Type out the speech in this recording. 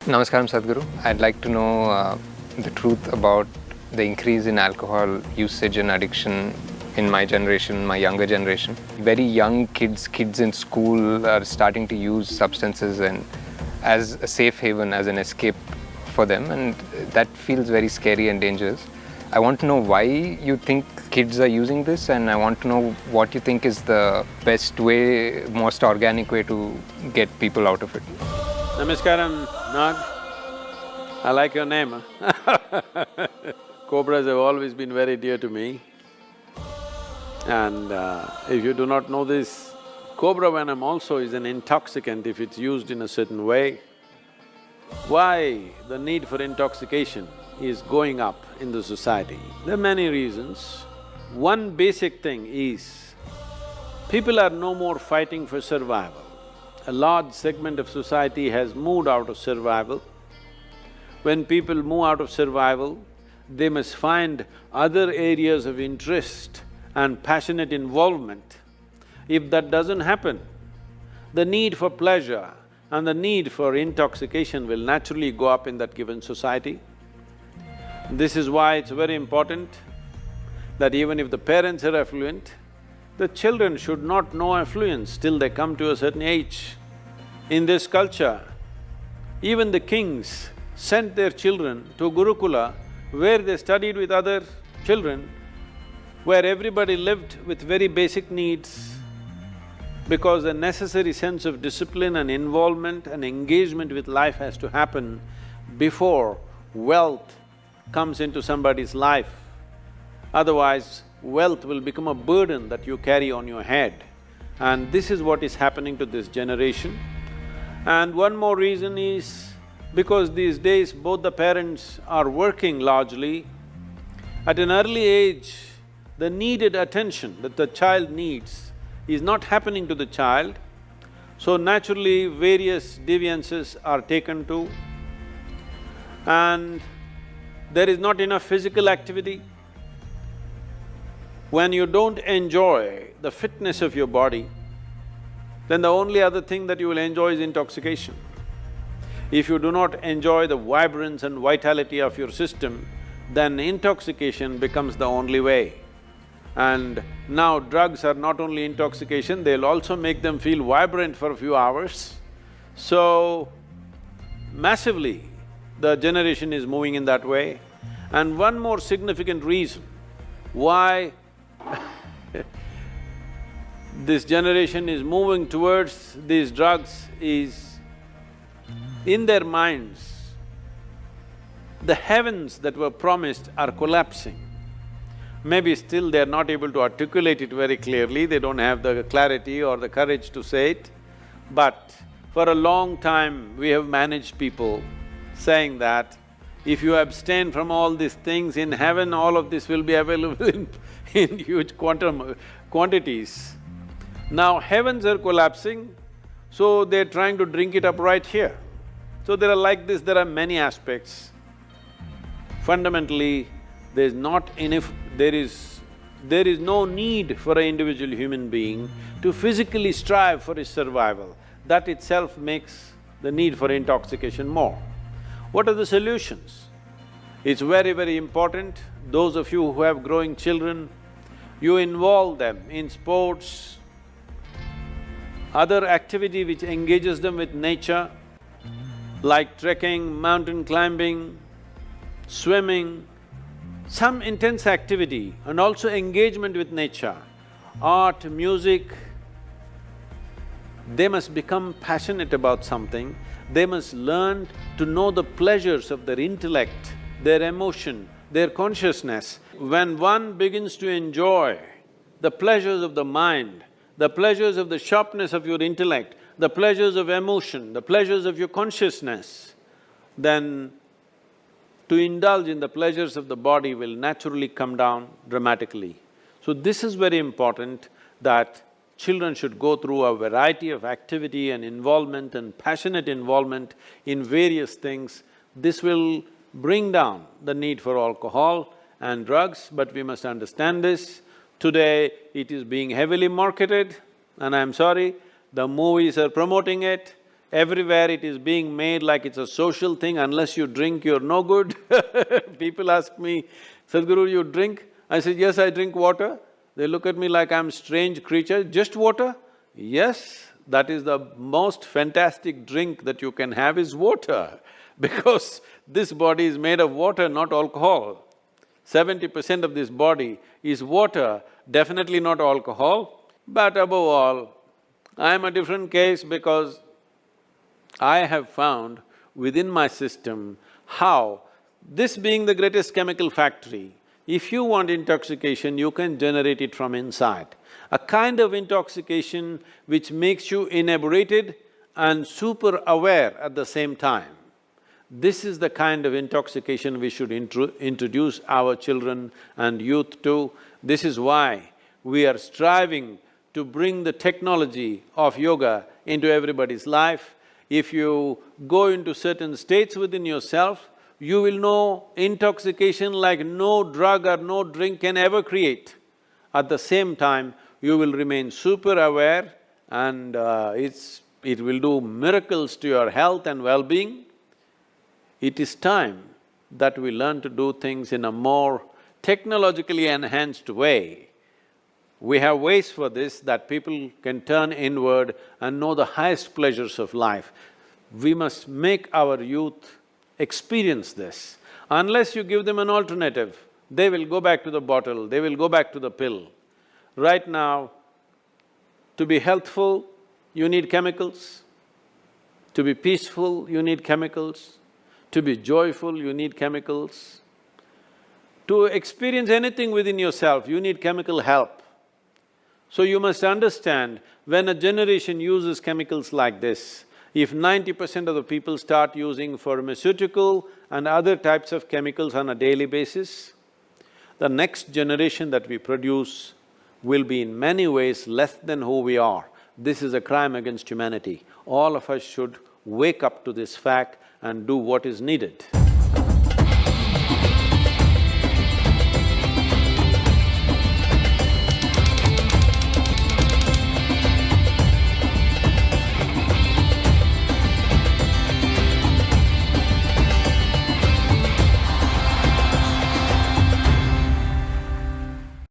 Namaskaram Sadhguru. I'd like to know the truth about the increase in alcohol usage and addiction in my generation, my younger generation. Very young kids in school are starting to use substances and as a safe haven, as an escape for them, and that feels very scary and dangerous. I want to know why you think kids are using this, and I want to know what you think is the best way, most organic way to get people out of it. Namaskaram, Nag. I like your name. Cobras have always been very dear to me. And if you do not know this, cobra venom also is an intoxicant if it's used in a certain way. Why the need for intoxication is going up in the society? There are many reasons. One basic thing is, people are no more fighting for survival. A large segment of society has moved out of survival. When people move out of survival, they must find other areas of interest and passionate involvement. If that doesn't happen, the need for pleasure and the need for intoxication will naturally go up in that given society. This is why it's very important that even if the parents are affluent, the children should not know affluence till they come to a certain age. In this culture, even the kings sent their children to Gurukula, where they studied with other children, where everybody lived with very basic needs, because a necessary sense of discipline and involvement and engagement with life has to happen before wealth comes into somebody's life. Otherwise, wealth will become a burden that you carry on your head. And this is what is happening to this generation. And one more reason is, because these days both the parents are working largely, at an early age, the needed attention that the child needs is not happening to the child, so naturally various deviances are taken to, and there is not enough physical activity. When you don't enjoy the fitness of your body, then the only other thing that you will enjoy is intoxication. If you do not enjoy the vibrance and vitality of your system, then intoxication becomes the only way. And now drugs are not only intoxication, they'll also make them feel vibrant for a few hours. So, massively, the generation is moving in that way. And one more significant reason why this generation is moving towards these drugs is, in their minds, the heavens that were promised are collapsing. Maybe still they're not able to articulate it very clearly, they don't have the clarity or the courage to say it, but for a long time we have managed people saying that if you abstain from all these things, in heaven all of this will be available in huge quantities. Now heavens are collapsing, so they're trying to drink it up right here. So there are like this, there are many aspects. Fundamentally, there is no need for an individual human being to physically strive for his survival. That itself makes the need for intoxication more. What are the solutions? It's very, very important, those of you who have growing children, you involve them in sports, other activity which engages them with nature, like trekking, mountain climbing, swimming, some intense activity and also engagement with nature, art, music. They must become passionate about something, they must learn to know the pleasures of their intellect, their emotion, their consciousness. When one begins to enjoy the pleasures of the mind, the pleasures of the sharpness of your intellect, the pleasures of emotion, the pleasures of your consciousness, then to indulge in the pleasures of the body will naturally come down dramatically. So this is very important, that children should go through a variety of activity and involvement and passionate involvement in various things. This will bring down the need for alcohol and drugs, but we must understand this. Today, it is being heavily marketed, and I'm sorry, the movies are promoting it, Everywhere it is being made like it's a social thing, unless you drink, you're no good. People ask me, Sadhguru, you drink? I say, yes, I drink water. They look at me like I'm a strange creature, just water? Yes, that is the most fantastic drink that you can have is water, because this body is made of water, not alcohol. 70% of this body is water, definitely not alcohol. But above all, I'm a different case because I have found within my system how, this being the greatest chemical factory, if you want intoxication, you can generate it from inside. A kind of intoxication which makes you inebriated and super aware at the same time. This is the kind of intoxication we should introduce our children and youth to. This is why we are striving to bring the technology of yoga into everybody's life. If you go into certain states within yourself, you will know intoxication like no drug or no drink can ever create. At the same time, you will remain super aware and it will do miracles to your health and well-being. It is time that we learn to do things in a more technologically enhanced way. We have ways for this that people can turn inward and know the highest pleasures of life. We must make our youth experience this. Unless you give them an alternative, they will go back to the bottle, they will go back to the pill. Right now, to be healthful, you need chemicals. To be peaceful, you need chemicals. To be joyful, you need chemicals. To experience anything within yourself, you need chemical help. So you must understand, when a generation uses chemicals like this, if 90% of the people start using pharmaceutical and other types of chemicals on a daily basis, the next generation that we produce will be in many ways less than who we are. This is a crime against humanity. All of us should wake up to this fact and do what is needed.